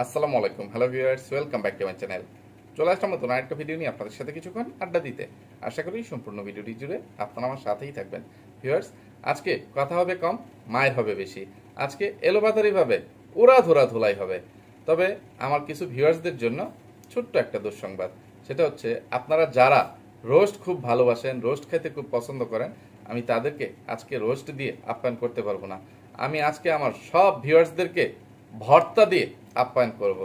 আসসালামু আলাইকুম, hello viewers, welcome back to my channel. চলে আসলাম নতুন আরেকটা ভিডিও নিয়ে আপনাদের সাথে কিছুক্ষণ আড্ডা দিতে। আশা করি সম্পূর্ণ ভিডিওটি জুড়ে আপনারা আমার সাথেই থাকবেন। ভিউয়ার্স, আজকে কথা হবে কম, মায়ের হবে বেশি। আজকে এলোপাতারিভাবে উড়াধুরা ধুলাই হবে। তবে আমার কিছু ভিউয়ার্সদের জন্য ছোট্ট একটা দুঃসংবাদ, সেটা হচ্ছে আপনারা যারা রোস্ট খুব ভালোবাসেন, রোস্ট খেতে খুব পছন্দ করেন, আমি তাদেরকে আজকে রোস্ট দিয়ে আপ্যায়ন করতে পারবো না। আমি আজকে আমার সব ভিউয়ার্সদেরকে ভর্তা দিয়ে আপ্যায়ন করব।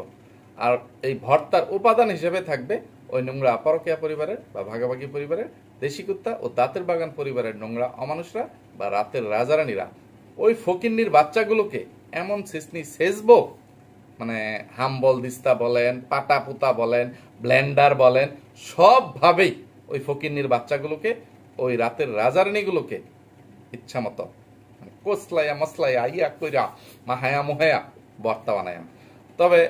আর এই ভর্তার উপাদান হিসেবে থাকবে ওই নোংরা পরকীয়া পরিবারের বা ভাগাভাগি পরিবারের দেশি কুত্তা ও দাঁতের বাগান পরিবারের নোংরা অমানুষরা বা রাতের রাজারানীরা ওই ফকিন্নির বাচ্চাগুলোকে এমন সিসনি সেজবো, মানে হাম্বল দিস্তা বলেন, পাটা পুতা বলেন, ব্লেন্ডার বলেন, সবভাবেই ওই ফকিন্নির বাচ্চাগুলোকে, ওই রাতের রাজারানীগুলোকে ইচ্ছা মতো কোসলাইয়া মসলাইয়া ইয়া কইরা মাহায়া মোহায়া ভর্তা বানায়াম। তবে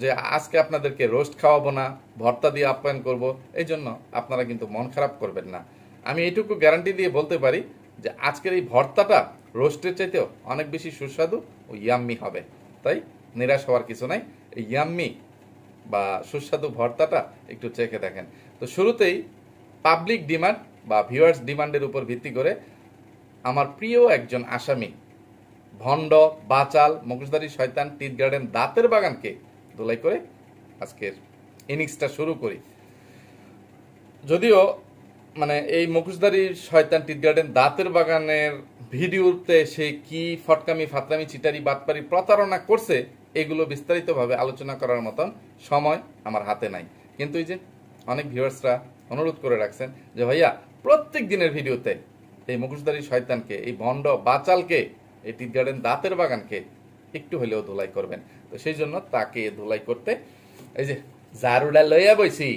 যে আজকে আপনাদেরকে রোস্ট খাওয়াবো না, ভর্তা দিয়ে আপ্যায়ন করব, এই জন্য আপনারা কিন্তু মন খারাপ করবেন না। আমি এইটুকু গ্যারান্টি দিয়ে বলতে পারি যে আজকের এই ভর্তাটা রোস্টের চাইতেও অনেক বেশি সুস্বাদু ও ইয়াম্মি হবে। তাই নিরাশ হওয়ার কিছু নাই, এই ইয়াম্মি বা সুস্বাদু ভর্তাটা একটু চেখে দেখেন। তো শুরুতেই পাবলিক ডিমান্ড বা ভিউয়ার্স ডিমান্ডের উপর ভিত্তি করে আমার প্রিয় একজন আসামি ভণ্ড, বাচাল, মুখোশধারী শয়তান, টিট গার্ডেন, দাঁতের বাগানকে ধুলাই করে আজকের ইনিংসটা শুরু করি। যদিও মানে এই মুখোশধারী শয়তান, টিট গার্ডেন, দাঁতের বাগানের ভিডিওতে সে কি ফটকামি, ফাতরামি, চিটারি, বাটপারি, প্রতারণা করছে, এগুলো বিস্তারিতভাবে আলোচনা করার মতন সময় আমার হাতে নাই। কিন্তু এই যে অনেক ভিউয়ার্সরা অনুরোধ করে রাখছেন যে ভাইয়া প্রত্যেক দিনের ভিডিওতে এই মুখোশধারী শয়তানকে, এই ভণ্ড বাচালকে, এই টিট গার্ডেন, দাঁতের বাগানকে একটু হলেও ধুলাই করবেন। তো সেই জন্য তাকে ধুলাই করতে এই যে ঝাড়ুটা লইয়া বইছি,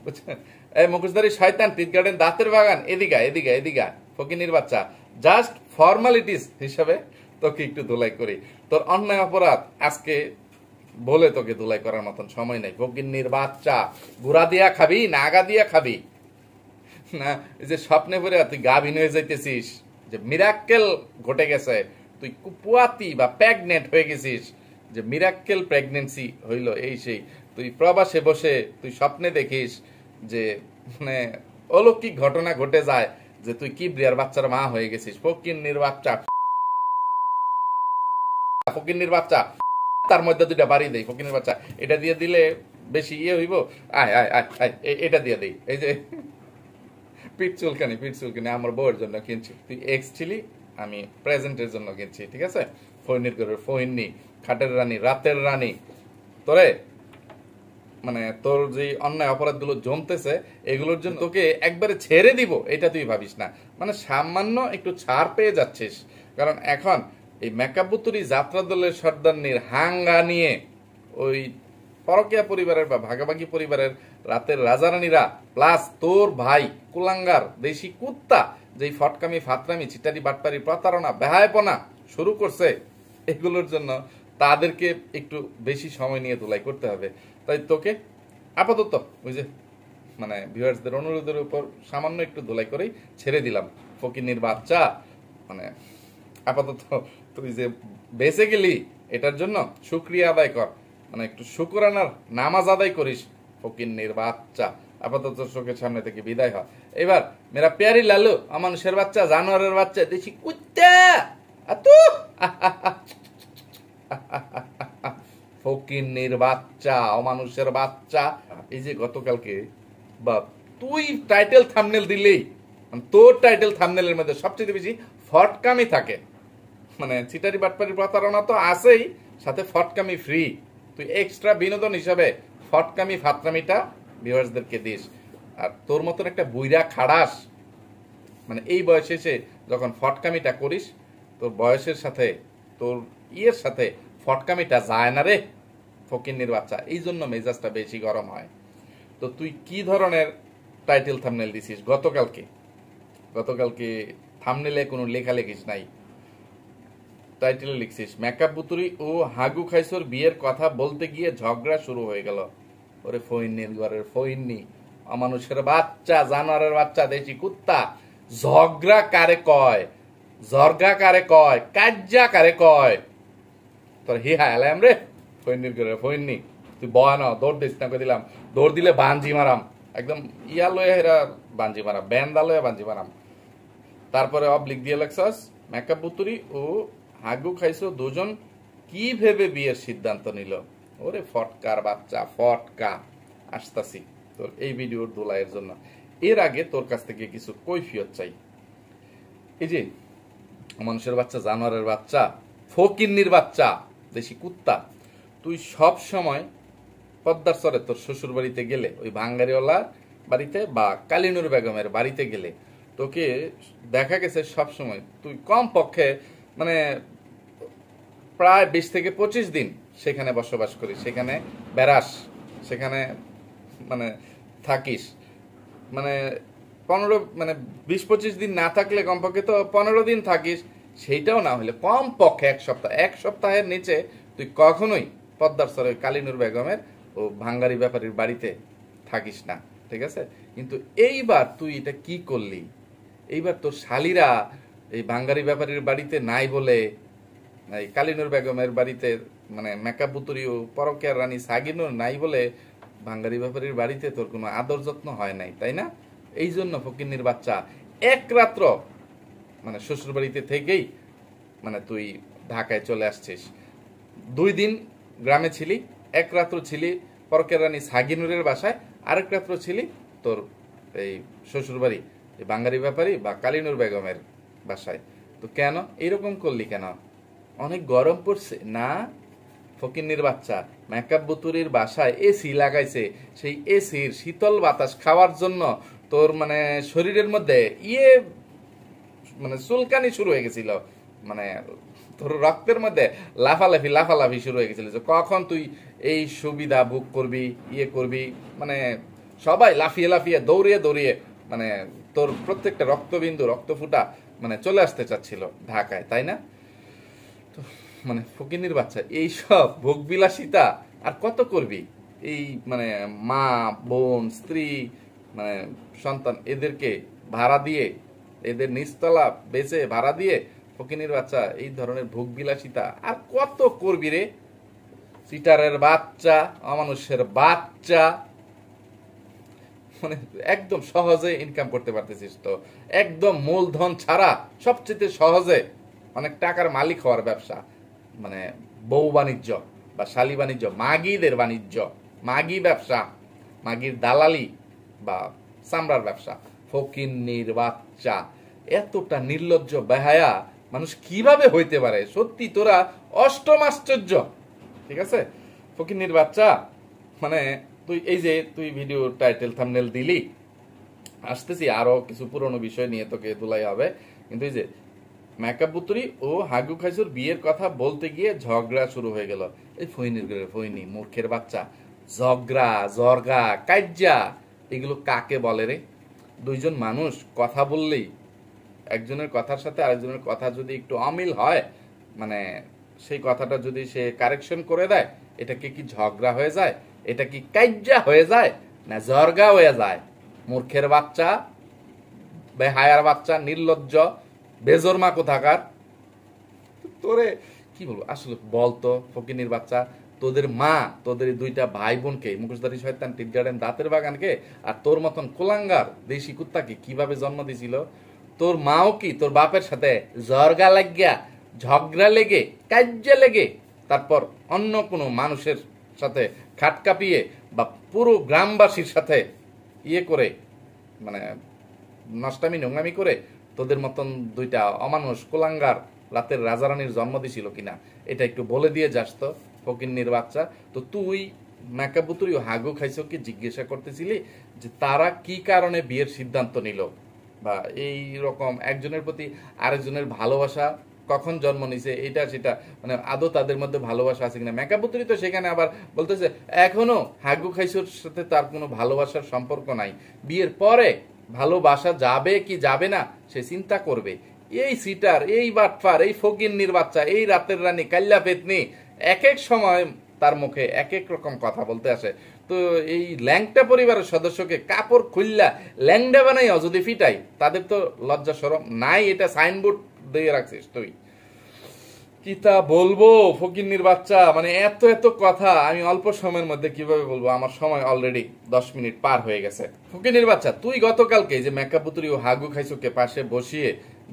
বুঝছেন? এই মুখোশধারী শয়তান, টিট গার্ডেন, দাঁতের বাগান, এদিকা এদিকা এদিকা ফকিনির বাচ্চা, জাস্ট ফর্মালিটিস হিসাবে তোকে একটু ধুলাই করি। তোর অন্যায় অপরাধ আজকে বলে তোকে ধুলাই করার মতন সময় নাই। ফকিনির বাচ্চা, গুড়া দিয়া খাবি না আগা দিয়া খাবি না? এই যে স্বপ্নে পড়ে তুই গাভিন হয়ে যাইতেছিস, যে মিরাক্কেল ঘটে গেছে, তুই কুপুয়াতি বা প্রেগনেন্ট হয়ে গেছিস, যে মিরাক্কেল প্রেগনেন্সি হইল, এই সেই তুই প্রবাসে বসে তুই স্বপ্নে দেখিস যে মানে অলৌকিক ঘটনা ঘটে যায় যে তুই কি বিয়ার বাচ্চার মা হয়ে গেছিস। ফকিন্নির বাচ্চা, ফকিন্নির বাচ্চা, তার মধ্যে দুইটা বাড়ি দেই, ফকিন্নির বাচ্চা এটা দিয়ে দিলে বেশি ইয়ে হইব, আয় আয় আয় আয় এটা দিয়ে দেই। এই যে পিঠ চুলকানি আমার বউয়ের জন্য কিনছি, তুই এক্স ছিলি, আমি প্রেজেন্টের জন্য কিনছি, ঠিক আছে? ফইনির ঘরের ফইন্নি, খাটের রানী, রাতের রানী, তোরে মানে তোর যে অন্যায় অপরাধগুলো জমতেছে এগুলোর জন্য তোকে একবারে ছেড়ে দিব এটা তুই ভাবিস না। মানে সামান্য একটু ছাড় পেয়ে যাচ্ছিস, কারণ এখন এই মেকাবুতুরি যাত্রা দলের সর্দারনির হাঙ্গা নিয়ে ওই পরকীয়া পরিবারের বা ভাগাভাগি পরিবারের রাতের রাজারানীরা প্লাস তোর ভাই কুলাঙ্গার দেশি কুত্তা যেই ফটকামি, ফাতরামি, চিটারি, বাটপারি, প্রতারণা, বেহায়াপনা শুরু করছে, এগুলোর জন্য তাদেরকে একটু বেশি সময় নিয়ে ধুলাই করতে হবে। তাই তোকে আপাতত ওই যে মানে ভিউয়ার্সদের অনুরোধের উপর সামান্য একটু ধুলাই করেই ছেড়ে দিলাম। ফকিন্নির বাচ্চা, মানে আপাতত তুই যে বেঁচে গেলি এটার জন্য শুকরিয়া আদায় কর, মানে একটু শুকরানার নামাজ আদায় করিস। ফকিন্নির বাচ্চা, আপাতত চোখের সামনে থেকে বিদায় হয়। এবার মেরা প্যারি লালু, অমানুষের বাচ্চা, জানোয়ারের বাচ্চা, দেশি কুত্তা, ফকিন্নির বাচ্চা, অমানুষের বাচ্চা। এই যে গতকালকে বা তুই টাইটেল থাম্বনেল দিলেই তোর টাইটেল থাম্বনেলের মধ্যে সবচেয়ে বেশি ফটকামি থাকে, মানে চিটারি, বাটপারি, প্রতারণা তো আছেই, সাথে ফটকামি ফ্রি। তুই এক্সট্রা বিনোদন হিসাবে ফটকামি, ফাতরামিটা ভিউয়ার্সদেরকে দিস। আর তোর মতন একটা বুইরা খাড়াস, মানে এই বয়সে এসে যখন ফটকামিটা করিস, তোর বয়সের সাথে তোর ইয়ের সাথে ফটকামিটা যায় না রে ফকিন্নির বাচ্চা, এই জন্য মেজাজটা বেশি গরম হয়। তো তুই কি ধরনের টাইটেল থাম্বনেল দিছিস গতকালকে? থাম্বনেলে কোনো লেখা লেখিস নাই, টাইটেলে লিখছিস মেকআপ বুতুরি ও হাগু খাইসোর বিয়ের কথা বলতে গিয়ে ঝগড়া শুরু হয়ে গেল। ওরে ফইন্নির ঘরের ফইন্নি, অমানুষের বাচ্চা, জানোয়ারের বাচ্চা, দেশি কুত্তা, ঝগড়া কারে কয়, জর্গা কারে কয়, কাজ্জা কারে কয়, তোর হি হায়ালাম রে ফৈনির করে ফৈনি তুই বয়ানো দৌড় দিস না করে দিলাম, দৌড় দিলে বাঞ্জি মারাম একদম ইয়া লয়ে হেরা বাঞ্জি মারাম, ব্যান্ডা লয়ে বাঞ্জি মারাম। তারপরে অবলিক দিয়ে লেখছস মেকআপ বুতুরি ও হাগু খাইছো দুজন কি ভেবে বিয়ের সিদ্ধান্ত নিল। ওরে ফটকার বাচ্চা ফটকা, আসতাছি তোর এই ভিডিওর দোলাইয়ের জন্য। এর আগে তোর কাছ থেকে কিছু কৈফিয়ত চাই। এই যে মানুষের বাচ্চা, জানোয়ারের বাচ্চা, ফকিন্নির বাচ্চা, দেশি কুত্তা, তুই সব সময় পদ্মার চরে তোর শ্বশুর বাড়িতে গেলে, ওই ভাঙ্গারিওয়ালার বাড়িতে বা কালিনুর বেগমের বাড়িতে গেলে তোকে দেখা গেছে সব সময় তুই কম পক্ষে মানে প্রায় 20 থেকে 25 দিন সেখানে বসবাস করিস, সেখানে বেড়াস, সেখানে মানে থাকিস। মানে 20-25 দিন না থাকলে কমপক্ষে তো 15 দিন থাকিস, সেইটাও না হলে কম পক্ষে এক সপ্তাহের নিচে তুই কখনোই পদ্মার চরে কালিনুর বেগমের ও ভাঙ্গারি ব্যাপারীর বাড়িতে থাকিস না, ঠিক আছে? কিন্তু এইবার তুই এটা কি করলি? এইবার তোর শালিরা এই ভাঙ্গারি ব্যাপারীর বাড়িতে নাই বলে এই কালিনুর বেগমের বাড়িতে মানে মেকআপ বুতুরি ও পরকিয়ার রানী সাগিনুর নাই বলে ভাঙ্গারি ব্যাপারীর বাড়িতে তোর কোনো আদর যত্ন হয় নাই, তাই না? এই জন্য ফকিন্নির বাচ্চা এক রাত্র মানে শ্বশুর বাড়িতে থেকেই মানে তুই ঢাকায় চলে আসছিস। 2 দিন গ্রামে ছিলি, এক রাত্র ছিলি পরকের রানী সাগিনুরের বাসায়, আরেক রাত্র ছিলি তোর এই শ্বশুর বাড়ি বাঙ্গারি ব্যাপারী বা কালিনুর বেগমের বাসায়। তো কেন এইরকম করলি কেন? অনেক গরম পড়ছে না? ফকিন্নির বাচ্চা মেকআপ বুতুরির বাসায় এসি লাগাইছে, সেই এসির শীতল বাতাস খাওয়ার জন্য তোর মানে শরীরের মধ্যে মানে চুলকানি শুরু হয়ে গেছিল, মানে তোর রক্তের মধ্যে লাফালাফি শুরু হয়ে গেছিল যে কখন তুই এই সুবিধা ভোগ করবি, করবি। মানে সবাই লাফিয়ে দৌড়িয়ে মানে তোর প্রত্যেকটা রক্তবিন্দু রক্তফুটা মানে চলে আসতে চাচ্ছিল ঢাকায়, তাই না? তো মানে ফকিন্নির বাচ্চা এইসব ভোগবিলাসিতা আর কত করবি? এই মানে মা বোন স্ত্রী মানে সন্তান এদেরকে ভাড়া দিয়ে, এদের নিচতলা বেচে ভাড়া দিয়ে ফকিন্নির বাচ্চা এই ধরনের ভোগবিলাসিতা আর কত করবি রে? চিটারের বাচ্চা, অমানুষের বাচ্চা, মানে একদম সহজে ইনকাম করতে পারতেছিস তো, একদম মূলধন ছাড়া সবচেয়ে সহজে অনেক টাকার মালিক হওয়ার ব্যবসা, মানে বউ বাণিজ্য বা শালী বাণিজ্য, মাগিদের বাণিজ্য, মাগি ব্যবসা, মাগির দালালি বা চামড়ার ব্যবসা। ফকিন্নির বাচ্চা এতটা নির্লজ্জ বেহায়া মানুষ কিভাবে হইতে পারে? সত্যি তোরা অষ্টম আশ্চর্য, ঠিক আছে? ফকিন্নির বাচ্চা মানে তুই এই যে তুই ভিডিও টাইটেল থাম্বনেল দিলি, আসতেছি আরো কিছু পুরনো বিষয় নিয়ে তোকে দুলাই হবে। কিন্তু এই যে মেকআপ বুতুরি ও হাগু খাইসুর বিয়ের কথা বলতে গিয়ে ঝগড়া শুরু হয়ে গেল। এই ফইনি মূর্খের বাচ্চা, ঝগড়া জর্গা কাজ্জা এগুলো কাকে বলে রে? দুইজন মানুষ কথা বললেই একজনের কথার সাথে আরেকজনের কথা যদি একটু অমিল হয়, মানে সেই কথাটা যদি সে কারেকশন করে দেয়, এটাকে কি ঝগড়া হয়ে যায়? এটা কি কাজ্জা হয়ে যায় না জর্গা হয়ে যায়? মূর্খের বাচ্চা, বেহায়ার বাচ্চা, নির্লজ্জ বেজরমা কোথাকার। তোরে কি বলবো আসলে বলতো ফকিন্নির বাচ্চা, তোদের মা তোদের দুইটা ভাই বোনকে, মুখোশধারী শয়তান টিট গার্ডেন দাঁতের বাগানকে আর তোর মতন কোলাঙ্গার দেশি কুত্তাকে কিভাবে জন্ম দিছিল? তোর মাও কি তোর বাপের সাথে জর্গা লাগিয়া, ঝগড়া লেগে, কাজ্জা লেগে তারপর অন্য কোনো মানুষের সাথে খাট কাঁপিয়ে বা পুরো গ্রামবাসীর সাথে করে মানে নষ্টামি নোংরামি করে তোদের মতন দুইটা অমানুষ কোলাঙ্গার রাতের রাজারানীর জন্ম দিছিল কিনা এটা একটু বলে দিয়ে যাস তো ফকিন্নির বাচ্চা। তো তুই মেকআপ বুতুরি ও হাগু খাইছো কি জিজ্ঞাসা করতেছিলি যে তারা কি কারণে বিয়ের সিদ্ধান্ত নিল, বা এই রকম একজনের প্রতি আরেকজনের ভালোবাসা কখন জন্ম নিছে, এটা সেটা মানে আদৌ তাদের মধ্যে ভালোবাসা আছে কিনা? মেকআপ বুতুরি তো সেখানে আবার বলতেছে এখনো হাগু খাইসোর সাথে তার কোনো ভালোবাসার সম্পর্ক নাই, বিয়ের পরে ভালোবাসা যাবে কি যাবে না সে চিন্তা করবে। এই সিটার, এই বাটফার, এই ফকিন্নির বাচ্চা, এই রাতের রানী কাল্লা পেতনি এক এক সময় তার মুখে এক এক রকম কথা বলতে আসে। তো এই ল্যাংটা পরিবারের সদস্যকে কাপড় খুললা ল্যাংডা বানাই যদি ফিটাই, তাদের তো লজ্জা শরম নাই, এটা সাইনবোর্ড দিয়ে রাখছিস তুই। কি তা বলবো ফকিন্নির বাচ্চা, মানে এত এত কথা আমি অল্প সময়ের মধ্যে কিভাবে বলবো? আমার সময় অলরেডি 10 মিনিট পার হয়ে গেছে। ফকিন্নির বাচ্চা, তুই গতকালকে যে মেকআপ পুতুরি ও হাগু খাইসুকে পাশে বসিয়ে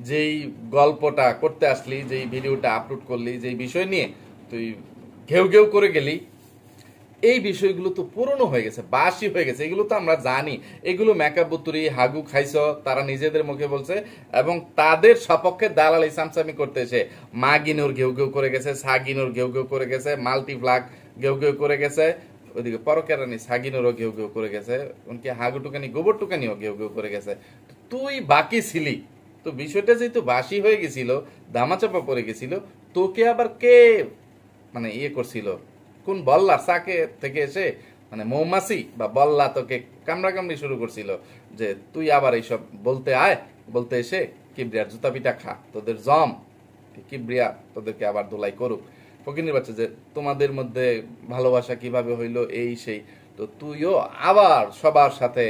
যেই গল্পটা করতে আসলি, যেই ভিডিওটা আপলোড করলি, যেই বিষয় নিয়ে তুই ঘেউ ঘেউ করে গেলি, এই বিষয়গুলো তো পুরনো হয়ে গেছে, বাসি হয়ে গেছে। এগুলো তো আমরা জানি, এগুলো মেকআপ বুতুরি হাগু খাইছ তারা নিজেদের মুখে বলছে, এবং তাদের সপক্ষে দালালি সামসামি করতে এসে মাগিনুর ঘেউ ঘেউ করে গেছে, সাগিনুর ঘেউ ঘেউ করে গেছে, মাল্টিপ্লাক ঘেউ ঘেউ করে গেছে, ওইদিকে পরকেরানি সাগিনুরও ঘেউ ঘেউ করে গেছে, উনকে হাগু টুকানি গোবর টুকানিও ঘেউ ঘেউ করে গেছে। তুই বাকি ছিলি, তো বিষয়টা যেহেতু বাসি হয়ে গেছিল, দামাচাপা পড়ে গেছিল, তোকে আবার কে মানে ইয়ে করছিল? কোন বল্লা সাকে থেকে এসে মানে মৌমাছি বা বল্লা তোকে কামড়াকামড়ি শুরু করছিল যে তুই আবার এইসব বলতে আয়, বলতে এসে কিবরিয়ার জুতা পিটা খা, তোদের জম কিবরিয়া তোদেরকে আবার দোলাই করুক। ফকিনের বাচ্চা, যে তোমাদের মধ্যে ভালোবাসা কিভাবে হইলো এই সেই, তো তুইও আবার সবার সাথে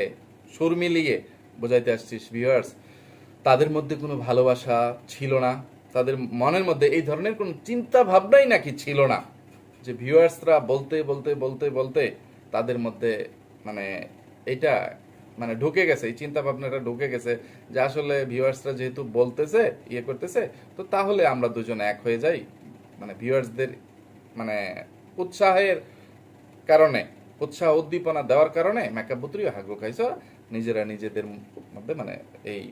সুর মিলিয়ে বোঝাইতে আসছিস ভিউয়ার্স তাদের মধ্যে কোনো ভালোবাসা ছিল না, তাদের মনের মধ্যে এই ধরনের কোনো চিন্তা ভাবনাই নাকি ছিল না, যে ভিউয়ার্সরা বলতে বলতে বলতে বলতে তাদের মধ্যে মানে এটা মানে ঢুকে গেছে, এই চিন্তা ভাবনাটা ঢুকে গেছে যে আসলে ভিউয়ার্সরা যেহেতু বলতেছে ইয়ে করতেছে, তো তাহলে আমরা দুজন এক হয়ে যাই। মানে ভিউয়ার্সদের মানে উৎসাহের কারণে, উৎসাহ উদ্দীপনা দেওয়ার কারণে মেকআপ বুতুরিও হাগু খাইছ নিজেরা নিজেদের মধ্যে মানে এই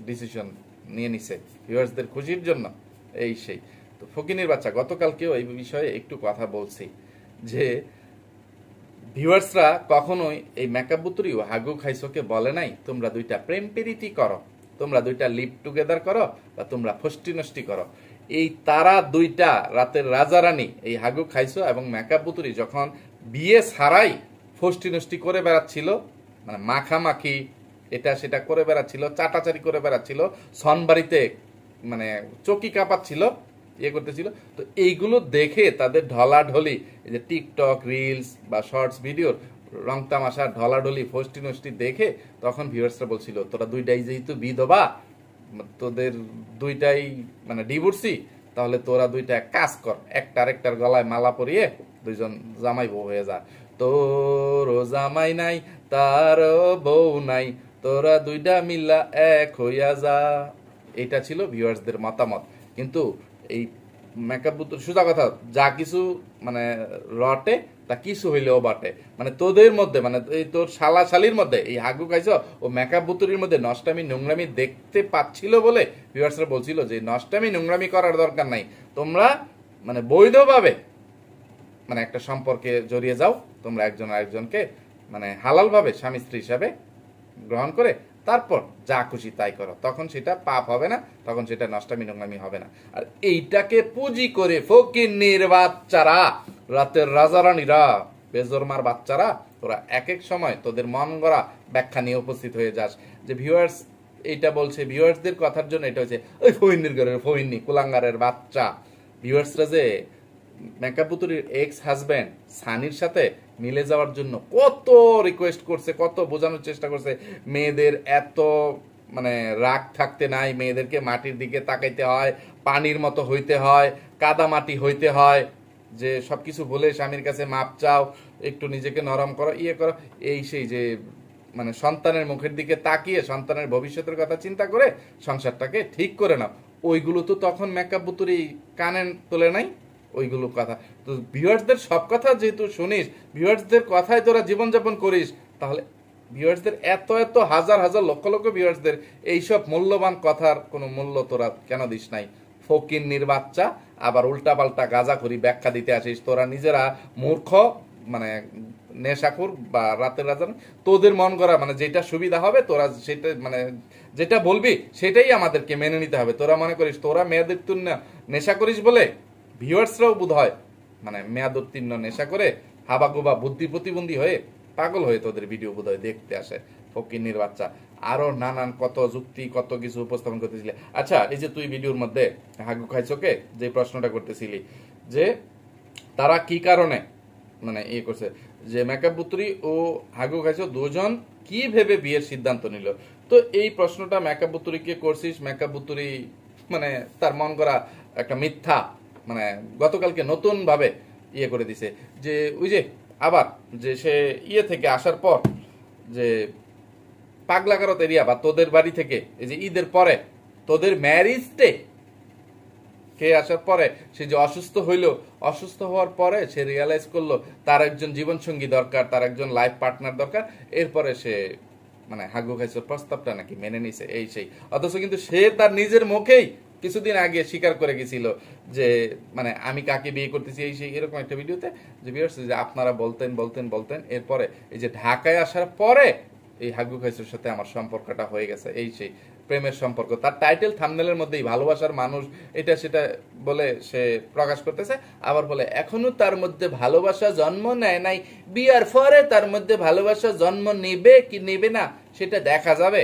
ডিসিশন নিয়ে নিছে ভিউয়ার্সদের খুশির জন্য এই সেই। তো ফকিনের বাচ্চা, গতকালকেও এই বিষয়ে একটু কথা বলছি যে ভিউয়ার্সরা কখনোই এই মেকআপ বুতুরি ও হাগু খাইসোকে বলে নাই তোমরা দুইটা প্রেম প্রীতি করো, তোমরা দুইটা লিভ টুগেদার করো, বা তোমরা ফষ্টি নষ্টি করো। এই তারা দুইটা রাতের রাজা রানী এই হাগু খাইসো এবং মেকআপ বুতুরি যখন বিয়ে ছাড়াই ফষ্টি নষ্টি করে বেড়াচ্ছিল, মানে মাখামাখি এটা সেটা করে বেড়াচ্ছিল, চাটাচারি করে বেড়াচ্ছিল, সনবাড়িতে মানে চকি কাঁপাচ্ছিল, ইয়ে করতেছিল, তো এইগুলো দেখে তাদের ঢলাঢলি এই যে টিকটক রিলস বা শর্টস ভিডিওর রং তামাশা ঢলাঢলি ফষ্টি নষ্টি দেখে তখন ভিউয়ার্সরা বলছিল তোরা দুইটাই যেহেতু বিধবা, তোদের দুইটাই মানে ডিভোর্সি, তাহলে তোরা দুইটা কাজ কর, একটা আরেকটার গলায় মালা পরিয়ে দুইজন জামাই বউ হয়ে যা, তোরও জামাই নাই তারও বউ নাই, তোরা দুইটা মিল্লা এক হইয়া যা। এটা ছিল ভিউয়ার্সদের মতামত। কিন্তু এই মেকআপ বুতুর সোজা কথা, যা কিছু মানে রটে তা কিছু হইলেও বাটে, মানে তোদের মধ্যে মানে এই তোর শালা শালির মধ্যে এই হাগু খাইছ ও মেকআপ বুতুরির মধ্যে নষ্টামি নোংরামি দেখতে পাচ্ছিল বলে ভিউয়ার্সরা বলছিল যে নষ্টামি নোংরামি করার দরকার নাই, তোমরা মানে বৈধভাবে মানে একটা সম্পর্কে জড়িয়ে যাও, তোমরা একজন আরেকজনকে মানে হালালভাবে স্বামী স্ত্রী হিসাবে গ্রহণ করে তারপর যা খুশি তাই করো, তখন সেটা পাপ হবে না, তখন সেটা নষ্টামি নোংরামি হবে না। আর এইটাকে পুঁজি করে ফকিন্নির বাচ্চারা, রাতের রাজারানীরা, বেজরমার বাচ্চারা, তোরা এক এক সময় তোদের মন গড়া ব্যাখ্যা নিয়ে উপস্থিত হয়ে যাস যে ভিউয়ার্স এইটা বলছে, ভিউয়ার্সদের কথার জন্য এটা হচ্ছে ওই ফইন্নির ঘরের ফইন্নি কুলাঙ্গারের বাচ্চা। ভিউয়ার্সরা যে মেকআপ পুতুরির এক্স হাজব্যান্ড সানির সাথে মিলে যাওয়ার জন্য কত রিকোয়েস্ট করছে, কত বোঝানোর চেষ্টা করছে, মেয়েদের এত মানে রাগ থাকতে নাই, মেয়েদেরকে মাটির দিকে তাকাইতে হয়, পানির মতো হইতে হয়, কাদা মাটি হইতে হয়, যে সবকিছু বলে স্বামীর কাছে মাপ চাও, একটু নিজেকে নরম করো, ইয়ে করো, এই সেই যে মানে সন্তানের মুখের দিকে তাকিয়ে সন্তানের ভবিষ্যতের কথা চিন্তা করে সংসারটাকে ঠিক করে নাও। ওইগুলো তো তখন মেকআপ বুতুরি কানে তোলে নাই ওইগুলো কথা। তো ভিউয়ার্সদের সব কথা যেহেতু শুনিস, ভিউয়ার্সদের কথায় তোরা জীবনযাপন করিস, তাহলে ভিউয়ার্সদের এত এত হাজার হাজার লক্ষ লক্ষ ভিউয়ার্সদের এইসব মূল্যবান কথার কোনো মূল্য তোরা কেন দিস নাই? ফকিন্নির বাচ্চা, আবার উল্টাপাল্টা গাঁজাখুরি ব্যাখ্যা দিতে আসিস। তোরা নিজেরা মূর্খ, মানে নেশাখোর বা রাতের রাজা, তোদের মন করা মানে যেটা সুবিধা হবে তোরা সেটা মানে যেটা বলবি সেটাই আমাদেরকে মেনে নিতে হবে। তোরা মনে করিস তোরা মেয়েদের তুই নেশা করিস বলে ভিউয়ার্সরাও বোধ হয় মানে মেয়াদ উত্তীর্ণ নেশা করে হাবাগোবা বুদ্ধি প্রতিবন্ধী হয়ে পাগল হয়ে তোদের ভিডিও বোধ হয় দেখতে আসে। ফকিন্নির বাচ্চা, আরো নানান কত যুক্তি কত কিছু উপস্থাপন করতেছিলি। আচ্ছা, এই যে তুই ভিডিওর মধ্যে হাগু খাইছোকে যে প্রশ্নটা করতেছিলি যে তারা কি কারণে মানে ইয়ে করছে, যে মেকআপ বুতুরি ও হাগু খাইছো দুজন কি ভেবে বিয়ের সিদ্ধান্ত নিল, তো এই প্রশ্নটা মেকআপ বুতুরিকে করছিস। মেকআপ বুতুরি মানে তার মন করা একটা মিথ্যা মানে গতকালকে নতুন ভাবে ইয়ে করে দিছে যে ওই যে আবার যে সে ইয়ে থেকে আসার পর যে পাগলাগারত এরিয়া বা তোদের বাড়ি থেকে এই যে ঈদের পরে তোদের ম্যারিজ ডে কে আসার পরে সে যে অসুস্থ হইলো, অসুস্থ হওয়ার পরে সে রিয়ালাইজ করলো তার একজন জীবনসঙ্গী দরকার, তার একজন লাইফ পার্টনার দরকার। এরপরে সে মানে হাগু খাইছোর প্রস্তাবটা নাকি মেনে নিছে এই সেই, অথচ কিন্তু সে তার নিজের মুখেই কিছুদিন আগে স্বীকার করে গেছিল যে মানে আমি কাকে বিয়ে করতেছি এই সেই, এরকম একটা ভিডিওতে যে ভিউয়ার্স যে আপনারা বলতেন বলতেন বলতেন এরপরে এই যে ঢাকায় আসার পরে এই হাগু খাইছোর সাথে আমার সম্পর্কটা হয়ে গেছে এই সেই, প্রেমের সম্পর্ক। তার টাইটেল থাম্বনেলের মধ্যেই ভালোবাসার মানুষ এটা সেটা বলে সে প্রকাশ করতেছে, আবার বলে এখনো তার মধ্যে ভালোবাসা জন্ম নেয় নাই, বিয়ার পরে তার মধ্যে ভালোবাসা জন্ম নেবে কি নেবে না সেটা দেখা যাবে।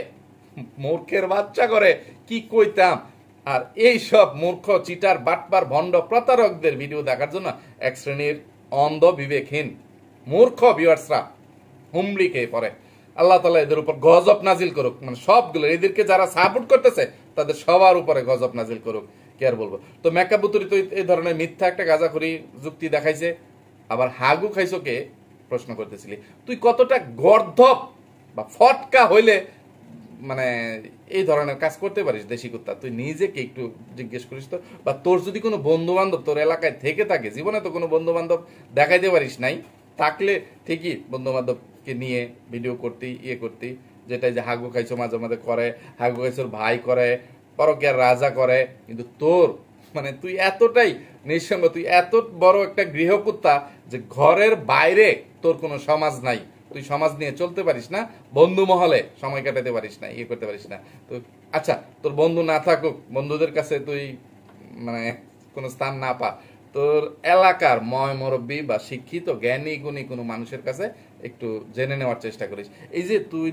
মূর্খের বাচ্চা করে কি কইতাম। আর এই সব মূর্খ চিটার বাটপার ভণ্ড প্রতারকদের ভিডিও দেখার জন্য এক শ্রেণীর অন্ধ বিবেকহীন মূর্খ ভিউয়ার্সরা হুমড়ি খেয়ে পড়ে। আল্লাহ তাআলা এদের উপর গজব নাজিল করুক, মানে সবগুলো এদেরকে যারা সাপোর্ট করতেছে তাদের সবার উপরে গজব নাজিল করুক, কি আর বলবো। তো মেকআপ বুতুরি তো এই ধরনের মিথ্যা একটা গাঁজাখুরি যুক্তি দেখাইছে। আবার হাগু খাইছোকে প্রশ্ন করতেছিলি তুই কতটা গর্ধব বা ফটকা হইলে মানে এই ধরনের কাজ করতে পারিস দেশি কুত্তা, তুই নিজেকে একটু জিজ্ঞেস করিস তো। বা তোর যদি কোনো বন্ধু বান্ধব তোর এলাকায় থেকে থাকে, জীবনে তো কোনো বন্ধু বান্ধব দেখাইতে পারিস নাই, থাকলে ঠিকই বন্ধু বান্ধবকে নিয়ে ভিডিও করতি ইয়ে করতি, যেটা যে হাগু খাইছো মাঝে মাঝে করে, হাগু খাইছোর ভাই করে, পরকিয়ার রাজা করে। কিন্তু তোর মানে তুই এতটাই নিঃসঙ্গ, তুই এত বড় একটা গৃহকুত্তা যে ঘরের বাইরে তোর কোনো সমাজ নাই, তুই সমাজ নিয়ে চলতে পারিস না, বন্ধু মহলে সময় কাটাতে পারিস না, ইয়ে করতে পারিস না। তো আচ্ছা তোর বন্ধু না থাকুক, বন্ধুদের কাছে তুই মানে কোনো স্থান না পা, তোর এলাকার ময় মুরব্বী বা শিক্ষিত জ্ঞানী গুণী কোনো মানুষের কাছে একটু জেনে নেওয়ার চেষ্টা করিস। এই যে তুই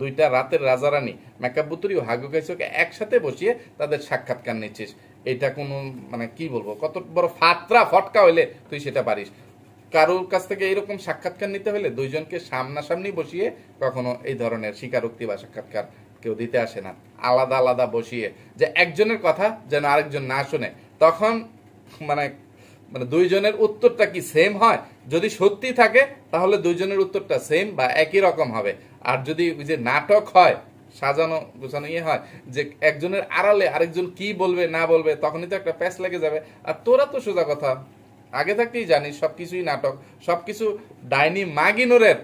দুইটা রাতের রাজারানী মেকআপ বুতুরি ও হাগু খাইছোকে একসাথে বসিয়ে তাদের সাক্ষাৎকার নিচ্ছিস, এটা কোনো মানে কি বলবো, কত বড় ফটকা হইলে তুই সেটা পারিস। কারোর কাছ থেকে এরকম সাক্ষাৎকার নিতে হলে দুইজনকে সামনাসামনি বসিয়ে কখনো এই ধরনের স্বীকারোক্তি বা সাক্ষাৎকার কেউ দিতে আসে না, আলাদা আলাদা বসিয়ে যে একজনের কথা যেন আরেকজন না শুনে, তখন মানে মানে দুইজনের উত্তরটা কি সেম হয়। যদি সত্যি থাকে তাহলে দুইজনের উত্তরটা সেম বা একই রকম হবে। আর যদি ওই যে নাটক হয়, সাজানো গোছানো ইয়ে হয় যে একজনের আড়ালে আরেকজন কি বলবে না বলবে, তখনই তো একটা প্যাচ লেগে যাবে। আর তোরা তো সোজা কথা আগে থাকতেই জানিস সবকিছুই নাটক, সবকিছু ডাইনি মাগিনুরের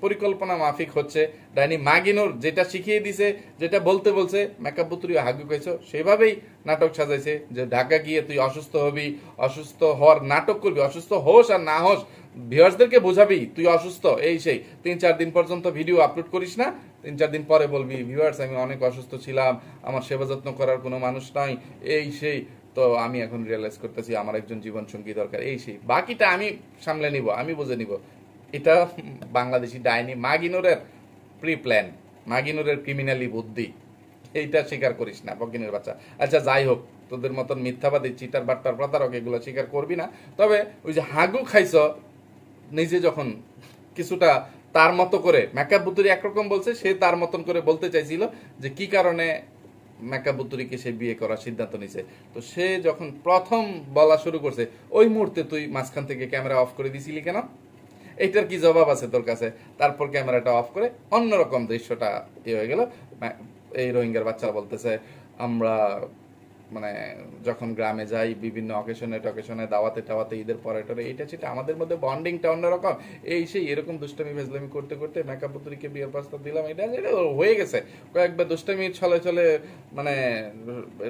পরিকল্পনা মাফিক হচ্ছে। ডাইনি মাগিনুর যেটা শিখিয়ে দিছে, যেটা বলতে বলছে মেকআপ বুতুরি হাগু খাইছো সেভাবেই নাটক সাজাইছে যে ঢাকা গিয়ে তুই অসুস্থ হবি, অসুস্থ হওয়ার নাটক করবি, অসুস্থ হোস আর না হোস ভিউয়ার্সদেরকে বোঝাবি তুই অসুস্থ এই সেই, 3-4 দিন পর্যন্ত ভিডিও আপলোড করিস না, 3-4 দিন পরে বলবি ভিউয়ার্স আমি অনেক অসুস্থ ছিলাম, আমার সেবা যত্ন করার কোনো মানুষ নাই এই সেই, তো আমি এখন রিয়েলাইজ করতেছি আমার একজন জীবন সঙ্গী দরকার এই সেই, বাকিটা আমি সামলে নিব, আমি বুঝে নিব। এটা বাংলাদেশি ডাইনি মাগিনুরের প্রি প্ল্যান, মাগিনুরের ক্রিমিনালি বুদ্ধি, এইটা স্বীকার করিস না বকিনের বাচ্চা। আচ্ছা যাই হোক, তোদের মতন মিথ্যাবাদী চিটার বাট্টার প্রতারক এগুলো স্বীকার করবি না। তবে ওই যে হাগু খাইছ নিজে যখন কিছুটা তার মতো করে, মেকআপ বুতুরি একরকম বলছে, সে তার মতন করে বলতে চাইছিল যে কি কারণে মেকআপ বুতুরিকে সে বিয়ে করার সিদ্ধান্ত নিছে। তো সে যখন প্রথম বলা শুরু করছে ওই মুহূর্তে তুই মাঝখান থেকে ক্যামেরা অফ করে দিছিলি কেন? এইটার কি জবাব আছে তোর কাছে? তারপর ক্যামেরাটা অফ করে অন্যরকম দৃশ্যটা ইয়ে হয়ে গেল। এই রোহিঙ্গার বাচ্চারা বলতেছে আমরা মানে যখন গ্রামে যাই বিভিন্ন অকেশনে দাওয়াতে টাওয়াতে ঈদের পরে টরে এইটা সেটা আমাদের মধ্যে বন্ডিংটা অন্যরকম এই সেই, এরকম দুষ্টামি ভেজলামি করতে করতে মেকআপ বুতুরিকে বিয়ের প্রস্তাব দিলাম, এটা হয়ে গেছে। কয়েকবার দুষ্টামি ছলে ছলে মানে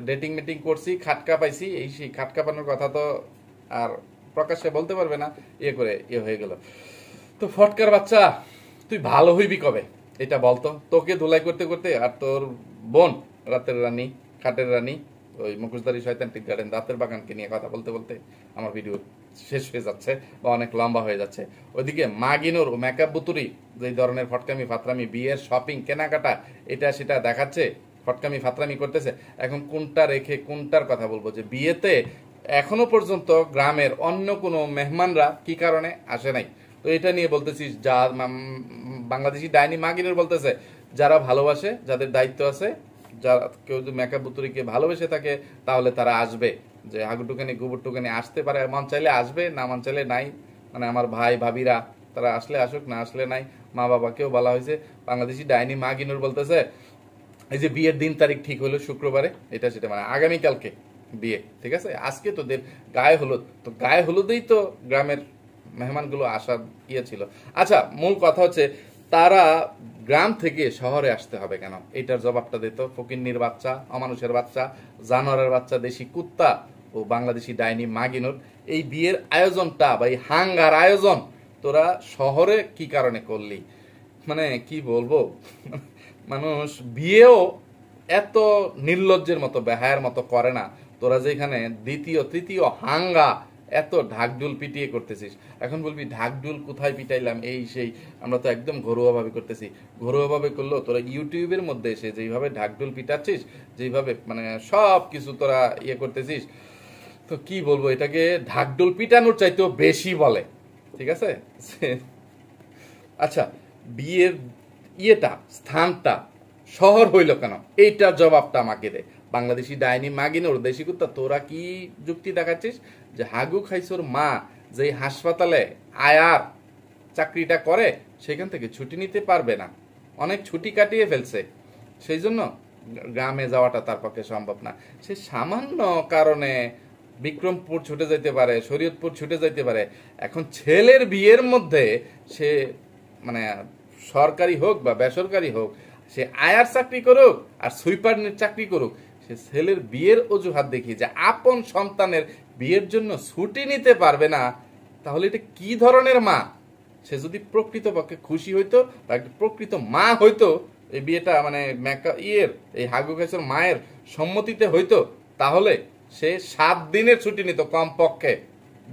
ডেটিং মিটিং করছি, খাটকা পাইছি এই সেই, খাটকা পানোর কথা তো আর প্রকাশ্যে বলতে পারবে না, ইয়ে করে ইয়ে হয়ে গেল। তো ফটকার বাচ্চা তুই ভালো হইবি কবে এটা বলতো? তোকে ধুলাই করতে করতে আর তোর বোন রাতের রানী খাটের রানী ওই মুখোশধারী শয়তান টিক গার্ডেন দাঁতের বাগানকে নিয়ে কথা বলতে বলতে আমার ভিডিও শেষ হয়ে যাচ্ছে বা অনেক লম্বা হয়ে যাচ্ছে। ওইদিকে মাগিনুর ও মেকআপ বুতুরি যে ধরনের ফটকামি ফাতরামি বিয়ের শপিং কেনাকাটা এটা সেটা দেখাচ্ছে, ফটকামি ফাতরামি করতেছে, এখন কোনটা রেখে কোনটার কথা বলবো? যে বিয়েতে এখনো পর্যন্ত গ্রামের অন্য কোনো মেহমানরা কি কারণে আসে নাই, তো এটা নিয়ে বলতেছিস যা বাংলাদেশি ডাইনি মাগিনুর বলতেছে যারা ভালোবাসে, যাদের দায়িত্ব আছে, যারা কেউ যদি মেকআপ বুতুরিকে ভালোবেসে থাকে তাহলে তারা আসবে, যে হাগুটুকানি গোবরটুকানি আসতে পারে, মন চাইলে আসবে, না মন চাইলে নাই। মানে আমার ভাই ভাবিরা তারা আসলে আসুক, না আসলে নাই। মা বাবাকেও বলা হয়েছে। বাংলাদেশি ডাইনি মা গিনুর বলতেছে এই যে বিয়ের দিন তারিখ ঠিক হলো শুক্রবারে, এটা সেটা মানে আগামীকালকে বিয়ে, ঠিক আছে। আজকে তোদের গায়ে হলুদ, তো গায়ে হলুদেই তো গ্রামের মেহমানগুলো আসার ইয়ে ছিল। আচ্ছা, মূল কথা হচ্ছে তারা গ্রাম থেকে শহরে আসতে হবে কেন, এটার জবাবটা দিত। ফকিন্নির বাচ্চা, অমানুষের বাচ্চা, জানোয়ারের বাচ্চা, দেশি কুত্তা ও বাংলাদেশি ডাইনি মাগিনুর, এই বিয়ের আয়োজনটা বা এই হাঙ্গার আয়োজন তোরা শহরে কি কারণে করলি? মানে কি বলবো, মানুষ বিয়েও এত নির্লজ্জের মতো বেহায়ের মতো করে না। তোরা যেখানে দ্বিতীয় তৃতীয় হাঙ্গা এত ঢাকঢুল পিটিয়ে করতেছিস, এখন বলবি ঢাকঢুল কোথায় পিটাইলাম এই সেই, আমরা তো একদম ঘরোয়াভাবে করতেছি। ঘরোয়াভাবে করলেও তোরা ইউটিউবের মধ্যে এসে যেইভাবে ঢাকঢুল পিটাচ্ছিস, যেইভাবে মানে সব কিছু তোরা ইয়ে করতেছিস, তো কি বলবো, এটাকে ঢাকঢুল পিটানোর চাইতেও বেশি বলে, ঠিক আছে। আচ্ছা, বিয়ের ইয়েটা স্থানটা শহর হইল কেন, এইটার জবাবটা আমাকে দে। বাংলাদেশি ডাইনি মাগিনোর দেশি কুত্তা, তোরা কি যুক্তি দেখাচ্ছিস যে হাগু খাইছোর মা যে হাসপাতালে আয়ার চাকরিটা করে সেখান থেকে ছুটি নিতে পারবে না, অনেক ছুটি কাটিয়ে ফেলছে, সেই জন্য গ্রামে যাওয়াটা তার পক্ষে সম্ভব না। সে সামান্য কারণে বিক্রমপুর ছুটে যেতে পারে, শরীয়তপুর ছুটে যেতে পারে। এখন ছেলের বিয়ের মধ্যে সে মানে সরকারি হোক বা বেসরকারি হোক, সে আয়ার চাকরি করুক আর সুইপারনের চাকরি করুক, সে ছেলের বিয়ের অজুহাত দেখিয়ে যে আপন সন্তানের বিয়ের জন্য ছুটি নিতে পারবে না, তাহলে এটা কি ধরনের মা? সে যদি প্রকৃতপক্ষে খুশি হইতো বা একটা প্রকৃত মা হইতো, এই বিয়েটা মানে এই হাগু খাইছোর মায়ের সম্মতিতে হইতো, তাহলে সে 7 দিনের ছুটি নিত কমপক্ষে।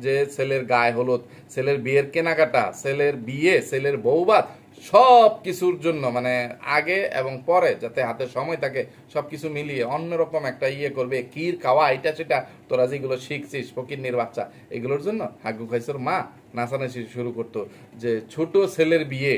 যে ছেলের গায়ে হলুদ, ছেলের বিয়ের কেনাকাটা, ছেলের বিয়ে, ছেলের বৌভাত, সব কিছুর জন্য মানে আগে এবং পরে যাতে হাতে সময় থাকে সবকিছু মিলিয়ে অন্যরকম একটা ইয়ে করবে, ক্ষীর খাওয়া, এটা সেটা তোরা যেগুলো শিখছিস ফকিন্নির বাচ্চা, এগুলোর জন্য হাগু খাইছোর মা নাচানাচি শুরু করতো যে ছোট ছেলের বিয়ে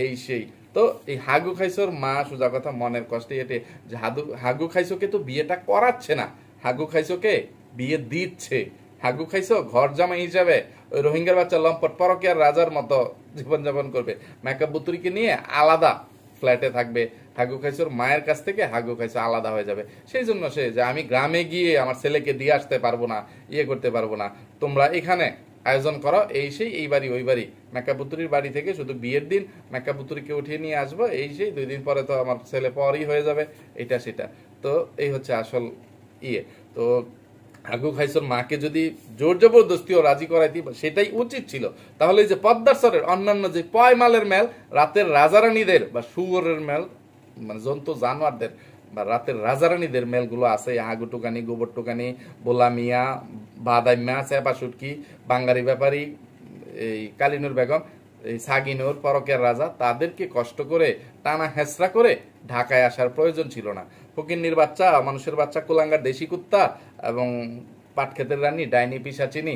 এই সেই। তো এই হাগু খাইছোর মা সোজা কথা মনের কষ্টে এটে যে হাগু খাইছোকে তো বিয়েটা করাচ্ছে না, হাগু খাইছোকে বিয়ে দিচ্ছে। হাগু খাইছো ঘর জামাই হিসাবে ওই রোহিঙ্গার বাচ্চা লম্পট পরকীয়ার রাজার মতো জীবনযাপন করবে, মেকআপ বুতুরিকে নিয়ে আলাদা ফ্ল্যাটে থাকবে। হাগু খাইছোর মায়ের কাছ থেকে হাগু খাইছো আলাদা হয়ে যাবে। সেই জন্য সে যে আমি গ্রামে গিয়ে আমার ছেলেকে দিয়ে আসতে পারবো না, ইয়ে করতে পারবো না, তোমরা এখানে আয়োজন করো, এই সেই, এই বাড়ি ওই বাড়ি, মেকআপ বুতুরির বাড়ি থেকে শুধু বিয়ের দিন মেকআপ বুতুরিকে উঠিয়ে নিয়ে আসবো, এই সেই 2 দিন পরে তো আমার ছেলে পরই হয়ে যাবে, এটা সেটা। তো এই হচ্ছে আসল ইয়ে। তো হাগু খাইছোর মাকে যদি জোর জবরদস্তিও রাজি করাইতি, সেটাই উচিত ছিল। তাহলে এই যে পদ্মার সরের অন্যান্য যে পয়মালের মেল, রাতের রাজারানীদের বা শুয়োরের মেল, মানে জন্তু জানোয়ারদের বা রাতের রাজারানীদের মেলগুলো আছে, হাগু টুকানি, গোবর টুকানি, বোলা মিয়া, বাদাইমা, চেপা সুটকি, বাঙ্গারি ব্যাপারী, এই কালিনুর বেগম, এই সাগিনুর পরকের রাজা, তাদেরকে কষ্ট করে টানা হেসরা করে ঢাকায় আসার প্রয়োজন ছিল না। ফকিন্নির বাচ্চা, মানুষের বাচ্চা, কুলাঙ্গার দেশি কুত্তা এবং পাটক্ষেতের রানী ডাইনি পিসাচিনি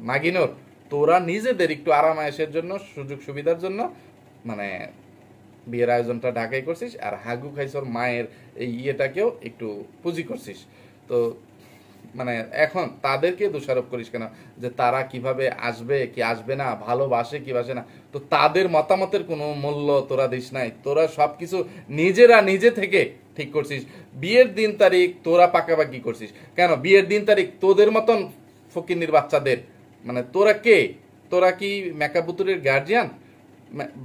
মাগিনোর, তোরা নিজেদের একটু আরামায়েশের জন্য, সুযোগ সুবিধার জন্য মানে বিয়ের আয়োজনটা ঢাকায় করছিস, আর হাগু খাইছোর মায়ের এই ইয়েটাকেও একটু পুঁজি করছিস। তো মানে এখন তাদেরকে দোষারোপ করিস কেন যে তারা কিভাবে আসবে কি আসবে না, ভালোবাসে কি বাসে না? তো তাদের মতামতের কোনো মূল্য তোরা দিস নাই, তোরা সবকিছু নিজেরা নিজে থেকে ঠিক করছিস। বিয়ের দিন তারিখ তোরা পাকাপাকি করছিস কেন? বিয়ের দিন তারিখ তোদের মতন ফকিন্নির বাচ্চাদের, মানে তোরা কে? তোরা কি মেকআপ বুতুরির গার্জিয়ান?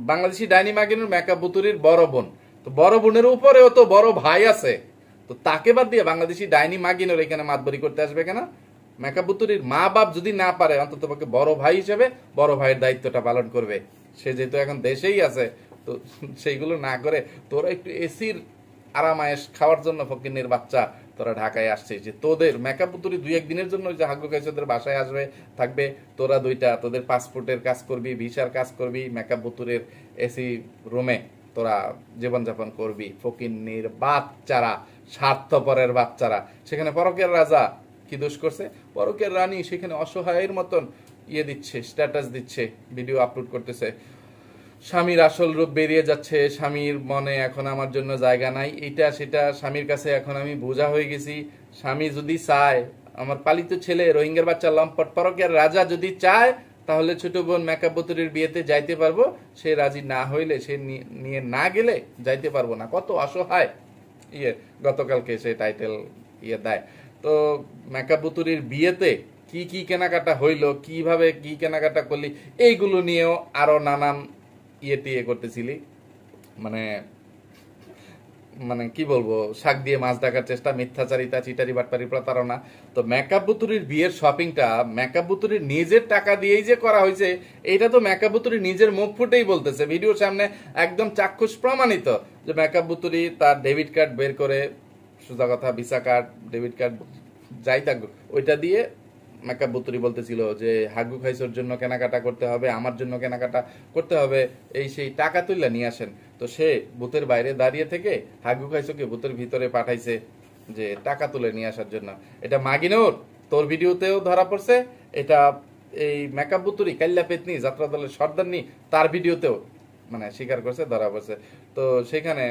বাংলাদেশি ডাইনি মাগিনুর মেকআপ বুতুরির বড় বোন, তো বড় বোনের উপরেও তো বড় ভাই আছে, তো তাকে বাদ দিয়ে বাংলাদেশি ডাইনি মাগিনোর এখানে মাতবরি করতে আসবে কেন? মেকআপ বুতুরির মা বাপ যদি না পারে, অন্তত পক্ষে বড় ভাই হিসেবে বড় ভাইয়ের দায়িত্বটা পালন করবে। সে যেহেতু এখন দেশেই আছে, তো সেইগুলো না করে তোরা একটু এসির আরামায়েশ খাওয়ার জন্য ফকিন্নির বাচ্চা তোরা ঢাকায় আসছিস, যে তোদের মেকআপ বুতুরি 2-1 দিনের জন্য যে হাগু খাইছোদের বাসায় আসবে থাকবে, তোরা দুইটা তোদের পাসপোর্টের কাজ করবি, ভিসার কাজ করবি, মেকআপ বুতুরের এসি রুমে তোরা জীবনযাপন করবি। ফকিন্নির বাচ্চারা, স্বার্থপরের বাচ্চারা, সেখানে পরকের রাজা কি দোষ করছে? পরকের রানী সেখানে অসহায়ের মতন ইয়ে দিচ্ছে, স্ট্যাটাস দিচ্ছে, ভিডিও আপলোড করতেছে, স্বামীর আসল রূপ বেরিয়ে যাচ্ছে, স্বামীর মনে এখন আমার জন্য জায়গা নাই, এটা সেটা, স্বামীর কাছে এখন আমি বোঝা হয়ে গেছি, স্বামী যদি চায় আমার পালিত ছেলে রোহিঙ্গার বাচ্চা লম্পট পরকের রাজা যদি চায় তাহলে ছোট বোন মেকআপ বুতুরির বিয়েতে যাইতে পারবো, সে রাজি না হইলে, সে নিয়ে না গেলে যাইতে পারবো না। কত অসহায় গতকালকে সে টাইটেল দেয়। তো মেকআপ বুতুরির বিয়েতে কি কি কেনাকাটা হইলো, কিভাবে কি কেনাকাটা করলি, এইগুলো নিয়েও আরো নানান টিয়ে করতেছিলি। মানে মানে কি বলবো, শাক দিয়ে মাছ ডাকার চেষ্টা, মিথ্যাচারিতা, চিটারি বাটপারি, প্রতারণা। তো মেকআপ বুতুরির বিয়ের শপিংটা মেকআপ বুতুরির নিজের টাকা দিয়েই যে করা হয়েছে, এটা তো মেকআপ বুতুরি নিজের মুখ ফুটেই বলতেছে, ভিডিওর সামনে একদম চাক্ষুষ প্রমাণিত যে মেকআপ বুতুরি তার ডেবিট কার্ড বের করে, সোজা কথা ভিসা কার্ড, ডেবিট কার্ড যাই থাকুক, ওইটা দিয়ে মেকআপ বুতুরি বলতেছিল যে হাগু খাইসোর জন্য কেনাকাটা করতে হবে, আমার জন্য কেনাকাটা করতে হবে, এই সেই টাকা তুললে নিয়ে আসেন। তো সে বুথের বাইরে দাঁড়িয়ে থেকে হাগু খাইসোকে বুথের ভিতরে পাঠাইছে যে টাকা তুলে নিয়ে আসার জন্য। এটা মাগিনোর তোর ভিডিওতেও ধরা পড়ছে, এটা এই মেকআপ বুতুরি কাল্লা পেতনি যাত্রা দলের সর্দারনি তার ভিডিওতেও মানে স্বীকার করছে, ধরা পড়ছে। তো সেখানে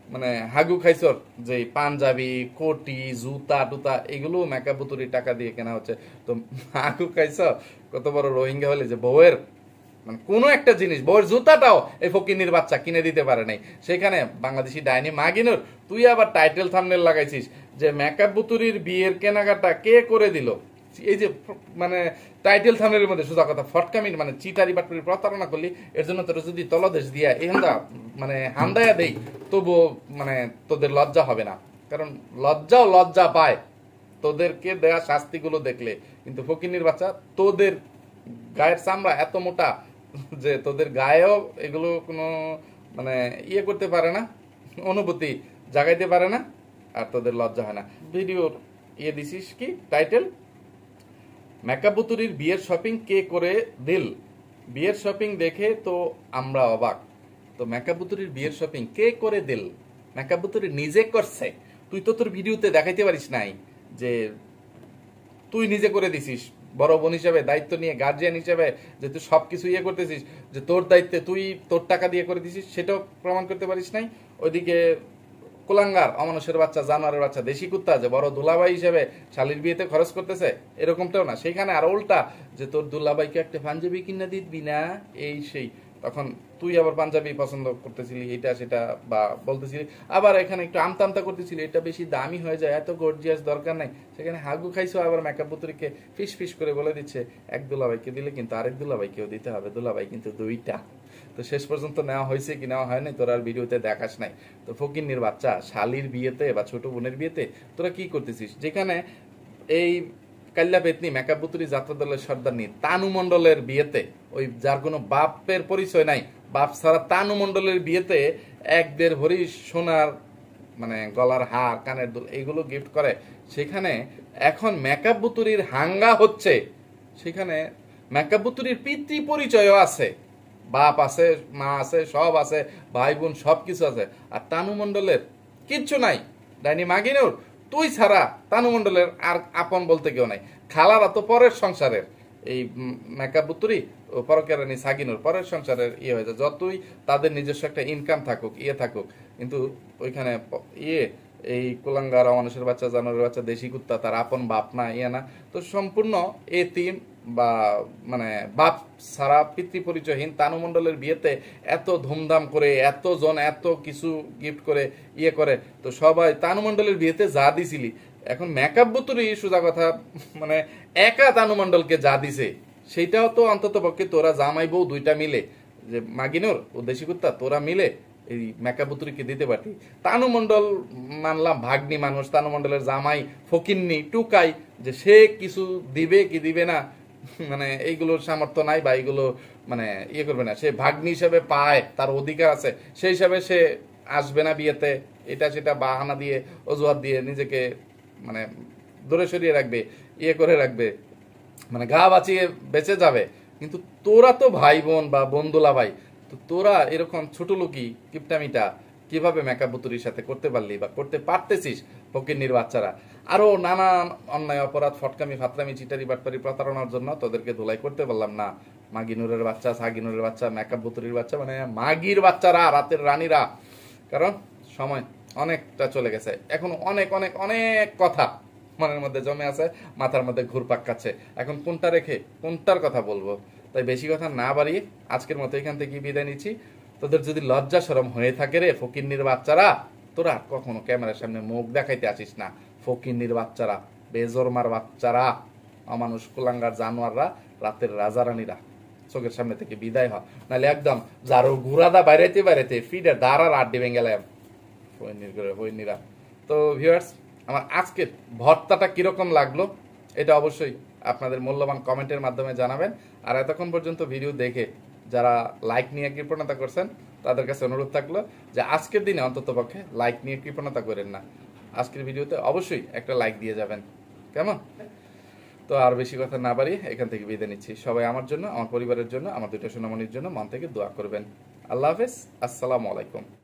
মানে হাগু খাইসর যে পাঞ্জাবি, কোটি, জুতা টুতা, এগুলো মেকআপ বুতুরি টাকা দিয়ে কেনা হচ্ছে। তো হাগু খাইস কত বড় রোহিঙ্গা হলে যে বউয়ের মানে কোনো একটা জিনিস, বউয়ের জুতাটাও এই ফকিন্নির বাচ্চা কিনে দিতে পারে নাই। সেখানে বাংলাদেশি ডাইনি মাগিনুর তুই আবার টাইটেল থাম্বনেল লাগাইছিস যে মেকআপ বুতুরির বিয়ের কেনাকাটা কে করে দিল। এই যে মানে টাইটেল থাম্বনেলের মধ্যে সোজা কথা ফটকামির মানে চিটারি বাটপারি প্রতারণা করলি, এর জন্য তোর যদি তলদেশ দিয়া এই মানে হান্দায়া দেই, তবু মানে তোদের লজ্জা হবে না। কারণ লজ্জাও লজ্জা পায় তোদেরকে দেয়া শাস্তিগুলো দেখলে। কিন্তু ফকিন্নির বাচ্চা, তোদের গায়ের চামড়া এত মোটা যে তোদের গায়েও এগুলো কোনো মানে করতে পারে না, অনুভূতি জাগাইতে পারে না, আর তোদের লজ্জা হয় না। ভিডিওর দিছিস কি টাইটেল, মেকআপ বুতুরির বিয়ের শপিং কে করে দিল। বিয়ের শপিং দেখে তো আমরা অবাক। তো মেকআপ বুতুরির বিয়ের শপিং কে করে দিল? মেকআপ বুতুরি নিজে করছে, তুই তো তোর ভিডিওতে দেখাইতে পারিস নাই যে তুই নিজে করে দিছিস। বড় বোন হিসেবে দায়িত্ব নিয়ে, গার্জিয়ান হিসেবে যে তুই সবকিছু করতেছিস, যে তোর দায়িত্বে তুই তোর টাকা দিয়ে করে দিছিস, সেটাও প্রমাণ করতে পারিস নাই। ওইদিকে কুলাঙ্গার, অমানুষের বাচ্চা, জানোয়ারের বাচ্চা, দেশি কুত্তা যে বড় দুলাভাই হিসেবে শালির বিয়েতে খরচ করতেছে, এরকমটাও না। সেইখানে আর উল্টা যে তোর দুলাভাইকে একটা পাঞ্জাবি কিনে দিবি না, এই সেই। তখন তুই আবার পাঞ্জাবি পছন্দ করতেছিলি, এটা সেটা বা বলতেছিলি, আবার এখানে একটু আমতা আমতা করতেছিলি, এটা বেশি দামি হয়ে যায়, এত গর্জিয়াস দরকার নাই। সেখানে হাগু খাইছো, আবার মেকআপ বুতুরিকে ফিস ফিস করে বলে দিচ্ছে এক দুলাভাইকে দিলে কিন্তু আরেক দুলাভাইকেও দিতে হবে, দুলাভাই কিন্তু দুইটা। তো শেষ পর্যন্ত নেওয়া হয়েছে কি নেওয়া হয় নাই তোরা আর ভিডিওতে দেখাস নাই। তো ফকিন্নির বাচ্চা, শালির বিয়েতে বা ছোট বোনের বিয়েতে তোরা কি করতেছিস? যেখানে এই কাল্লা পেতনি মেকআপ বুতুরি যাত্রা দলের সর্দারনি তানু মণ্ডলের বিয়েতে, ওই যার কোনো বাপের পরিচয় নাই, বাপ ছাড়া তানু মণ্ডলের বিয়েতে 1-1.5 ভরি সোনার মানে গলার হার, কানের দুল, এইগুলো গিফট করে। সেখানে এখন মেকআপ বুতুরির হাঙ্গা হচ্ছে, সেখানে মেকআপ বুতুরির পিতৃ পরিচয়ও আছে, বাপ আছে, মা আছে, সব আছে, ভাই বোন সব কিছু আছে। আর তানু মণ্ডলের কিচ্ছু নাই। ডাইনি মাগিনুর তুই ছাড়া তানু মণ্ডলের আর আপন বলতে কেউ নাই। খালারা তো পরের সংসারের, এই মেকআপ বুতুরি ও পরকেরানি সাগিনুর পরের সংসারের হয়ে যায়। যতই তাদের নিজস্ব একটা ইনকাম থাকুক, থাকুক, কিন্তু ওইখানে এই কুলাঙ্গার, মানুষের বাচ্চা, জানোয়ারের বাচ্চা, দেশি কুত্তা তার আপন বাপ না, না। তো সম্পূর্ণ এতিম বা মানে বাপ সারা পিতৃ পরিচয়হীন তানু মণ্ডলের বিয়েতে এত ধুমধাম করে, এত জন এত কিছু গিফট করে করে, তো সবাই তানু মণ্ডলের বিয়েতে যা দিছিলি, এখন মেকআপ বুতুরি সোজা কথা মানে একা তানু মণ্ডলকে যা দিছে, সেইটাও তো অন্তত পক্ষে তোরা জামাই বউ দুইটা মিলে, যে মাগিনুর ও দেশি কুত্তা, তোরা মিলে এই মেকআপ বুতুরিকে দিতে পারতি। তানু মণ্ডল মানলাম ভাগ্নি মানুষ, তানু মণ্ডলের জামাই ফকিন্নি টুকাই, যে সে কিছু দিবে কি দিবে না মানে এইগুলোর সামর্থ্য নাই, বা এইগুলো মানে করবে না, সে ভাগ্নি হিসেবে পায়, তার অধিকার আছে, সেই হিসাবে সে আসবে না বিয়েতে, এটা সেটা বাহানা দিয়ে, অজুহাত দিয়ে নিজেকে মানে দূরে সরিয়ে রাখবে, করে রাখবে, মানে গা বাঁচিয়ে বেঁচে যাবে। কিন্তু তোরা তো ভাই বোন বা বন্ধুলা ভাই, তো তোরা এরকম ছোট লোকই কিপটামিটা কিভাবে মেকআপ বুতুরির সাথে করতে পারলি বা করতে পারতেছিস? ফকিন্নির বাচ্চারা আরো নানান অন্যায় অপরাধ, ফটকামি, ফাতরামি, চিটারি বাটপারি, প্রতারণার জন্য তোদেরকে ধুলাই করতে পারলাম না। মাগিনুরের বাচ্চা, সাগিনুরের বাচ্চা, মেকআপ বুতুরির বাচ্চা, মানে মাগির বাচ্চারা, রাতের রানীরা। কারণ সময় অনেকটা চলে গেছে, এখন অনেক অনেক অনেক কথা মনের মধ্যে জমে আছে, মাথার মধ্যে ঘুরপাক খাচ্ছে। এখন কোনটা রেখে কোনটার কথা বলবো? তাই বেশি কথা না বাড়িয়ে আজকের মতো এখান থেকে বিদায় নিচ্ছি। তোদের যদি লজ্জা শরম হয়ে থাকে রে ফকিন্নির বাচ্চারা, তোরা কখনো ক্যামেরার সামনে মুখ দেখাইতে আসিস না। ফকিন্নির বাচ্চারা, বেজরমার বাচ্চারা, অমানুষ কুলাঙ্গার জানোয়াররা, রাতের রাজারানীরা, চোখের সামনে থেকে বিদায় হয়, নাহলে একদম যারো ঘুরাদা বাইরাইতে ফিডের দাঁড়ার আড্ডি ভেঙে গেলাম হইনিরা। তো ভিউয়ার্স, আমার আজকের ভর্তাটা কিরকম লাগলো এটা অবশ্যই আপনাদের মূল্যবান কমেন্টের মাধ্যমে জানাবেন। আর এতক্ষণ পর্যন্ত ভিডিও দেখে যারা লাইক নিয়ে কৃপণতা করছেন তাদের কাছে অনুরোধ থাকলো যে আজকের দিনে অন্তত পক্ষে লাইক নিয়ে কৃপণতা করেন না। আজকের ভিডিওতে অবশ্যই একটা লাইক দিয়ে যাবেন, কেমন? তো আর বেশি কথা না বাড়িয়ে এখান থেকে বিদায় নিচ্ছি। সবাই আমার জন্য, আমার পরিবারের জন্য, আমার দুটো সোনামণির জন্য মন থেকে দোয়া করবেন। আল্লাহ হাফেজ, আসসালামু আলাইকুম।